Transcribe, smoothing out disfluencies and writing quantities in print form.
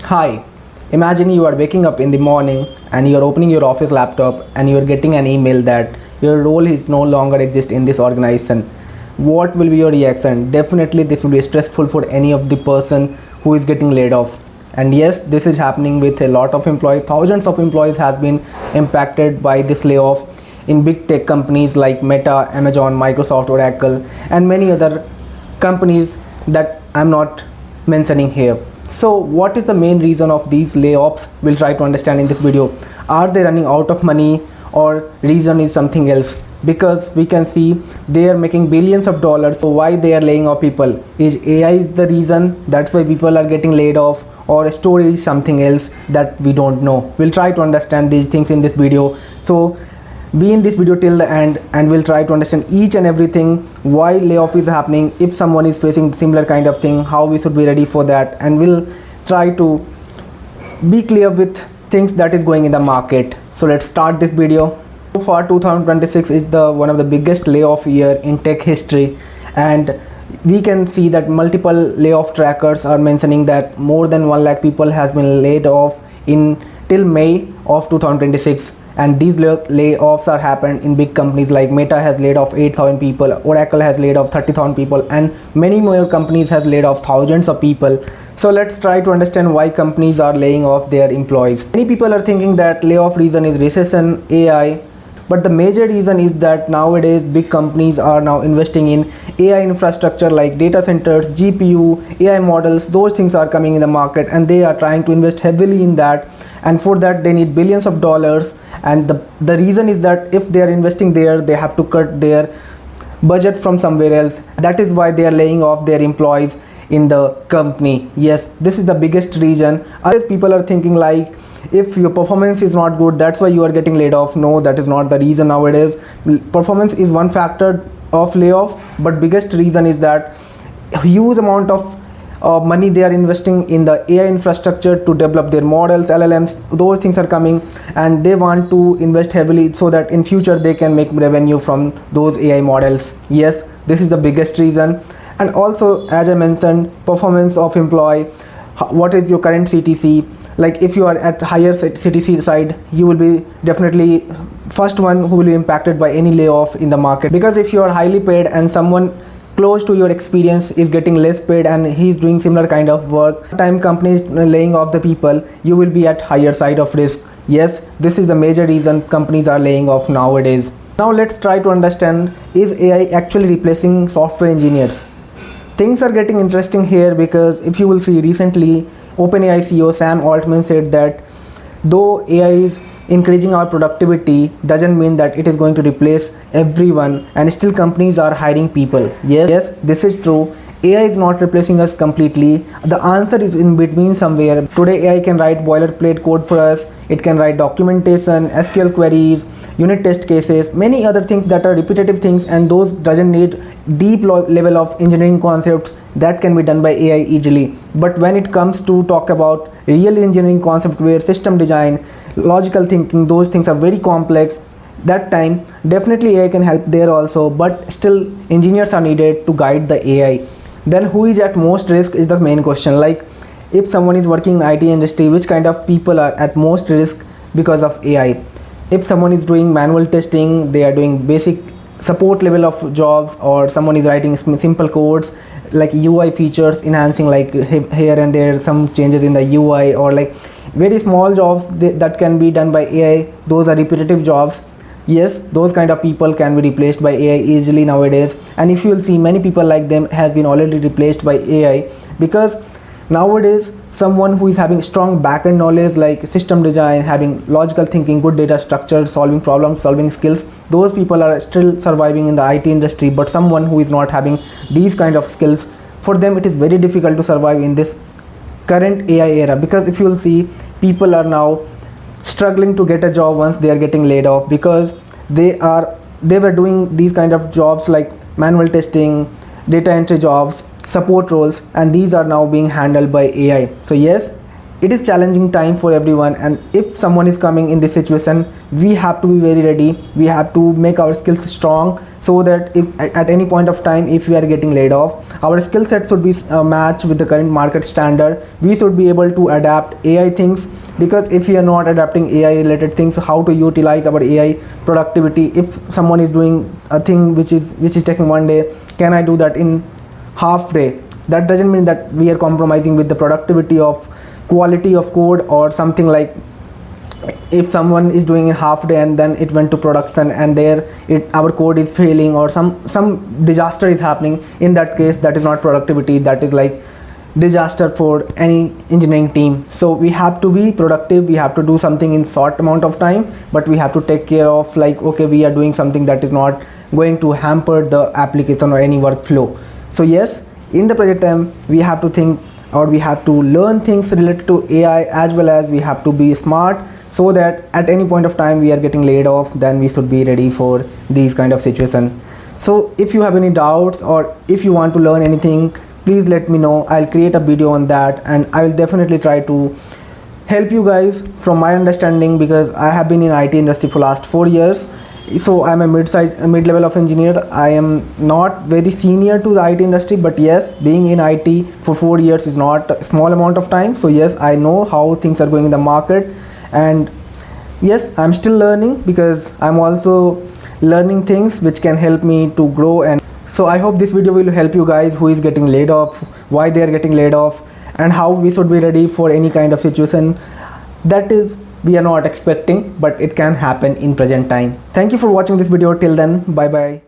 Hi, imagine you are waking up in the morning and you are opening your office laptop and you are getting an email that your role is no longer exist in this organization. What will be your reaction? Definitely this will be stressful for any of the person who is getting laid off. And yes, this is happening with a lot of employees. Thousands of employees have been impacted by this layoff in big tech companies like Meta, Amazon, Microsoft, Oracle, and many other companies that I'm not mentioning here. So what is the main reason of these layoffs? We'll try to understand in this video. Are they running out of money or reason is something else? Because we can see they are making billions of dollars. So why they are laying off people? Is AI is the reason? That's why people are getting laid off, or a story is something else that we don't know. We'll try to understand these things in this video. So be in this video till the end and we'll try to understand each and everything, why layoff is happening, if someone is facing similar kind of thing, how we should be ready for that, and we'll try to be clear with things that is going in the market. So let's start this video. So far 2026 is the one of the biggest layoff year in tech history, and we can see that multiple layoff trackers are mentioning that more than 1 lakh people has been laid off in till May of 2026. And these layoffs are happened in big companies like Meta has laid off 8,000 people, Oracle has laid off 30,000 people, and many more companies has laid off thousands of people. So let's try to understand why companies are laying off their employees. Many people are thinking that layoff reason is recession, AI, but the major reason is that nowadays big companies are now investing in AI infrastructure like data centers, GPU, AI models. Those things are coming in the market and they are trying to invest heavily in that, and for that they need billions of dollars. And the reason is that if they are investing there, they have to cut their budget from somewhere else. That is why they are laying off their employees in the company. Yes, this is the biggest reason. Other people are thinking like, if your performance is not good, that's why you are getting laid off. No, that is not the reason nowadays. Performance is one factor of layoff, but biggest reason is that huge amount of money they are investing in the AI infrastructure to develop their models, LLMs. Those things are coming and they want to invest heavily so that in future they can make revenue from those AI models. Yes, this is the biggest reason. And also, as I mentioned, performance of employee. What is your current CTC? Like if you are at higher CTC side, you will be definitely first one who will be impacted by any layoff in the market. Because if you are highly paid and someone close to your experience is getting less paid and he's doing similar kind of work, time companies laying off the people, you will be at higher side of risk. Yes, this is the major reason companies are laying off nowadays. Now let's try to understand, is AI actually replacing software engineers? Things are getting interesting here, because if you will see recently, OpenAI CEO Sam Altman said that though AI is increasing our productivity, doesn't mean that it is going to replace everyone, and still companies are hiring people. Yes, this is true. AI is not replacing us completely. The answer is in between somewhere. Today AI can write boilerplate code for us. It can write documentation, SQL queries, unit test cases, many other things that are repetitive things, and those doesn't need deep level of engineering concepts. That can be done by AI easily. But when it comes to talk about real engineering concept where system design, logical thinking, those things are very complex, that time definitely AI can help there also, but still engineers are needed to guide the AI. Then who is at most risk is the main question. Like if someone is working in IT industry, which kind of people are at most risk because of AI? If someone is doing manual testing, they are doing basic support level of jobs, or someone is writing simple codes like UI features enhancing, like here and there some changes in the UI, or like very small jobs that can be done by AI, those are repetitive jobs. Yes, those kind of people can be replaced by AI easily nowadays. And if you will see, many people like them has been already replaced by AI, because nowadays someone who is having strong backend knowledge like system design, having logical thinking, good data structure, solving problem solving skills, those people are still surviving in the IT industry. But someone who is not having these kind of skills, for them it is very difficult to survive in this current AI era. Because if you will see, people are now struggling to get a job once they are getting laid off, because they were doing these kind of jobs like manual testing, data entry jobs, support roles, and these are now being handled by AI. So yes, it is challenging time for everyone, and if someone is coming in this situation, we have to be very ready. We have to make our skills strong, so that if at any point of time if we are getting laid off, our skill set should be matched with the current market standard. We should be able to adapt AI things, because if we are not adapting AI related things, how to utilize our AI productivity? If someone is doing a thing which is taking 1 day, can I do that in half day? That doesn't mean that we are compromising with the productivity of quality of code or something. Like if someone is doing a half day and then it went to production, and our code is failing, or some disaster is happening, in that case that is not productivity, that is like disaster for any engineering team. So we have to be productive, we have to do something in short amount of time, but we have to take care of, like, okay, we are doing something that is not going to hamper the application or any workflow. So yes, in the project time we have to think, or we have to learn things related to AI, as well as we have to be smart, so that at any point of time we are getting laid off, then we should be ready for these kind of situation. So if you have any doubts, or if you want to learn anything, please let me know. I'll create a video on that, and I will definitely try to help you guys from my understanding, because I have been in IT industry for last 4 years. So I'm a mid-level of engineer. I am not very senior to the IT industry, but yes, being in IT for 4 years is not a small amount of time. So yes, I know how things are going in the market, and yes, I'm still learning, because I'm also learning things which can help me to grow. And so I hope this video will help you guys who is getting laid off, why they are getting laid off, and how we should be ready for any kind of situation that is we are not expecting, but it can happen in present time. Thank you for watching this video. Till then, bye bye.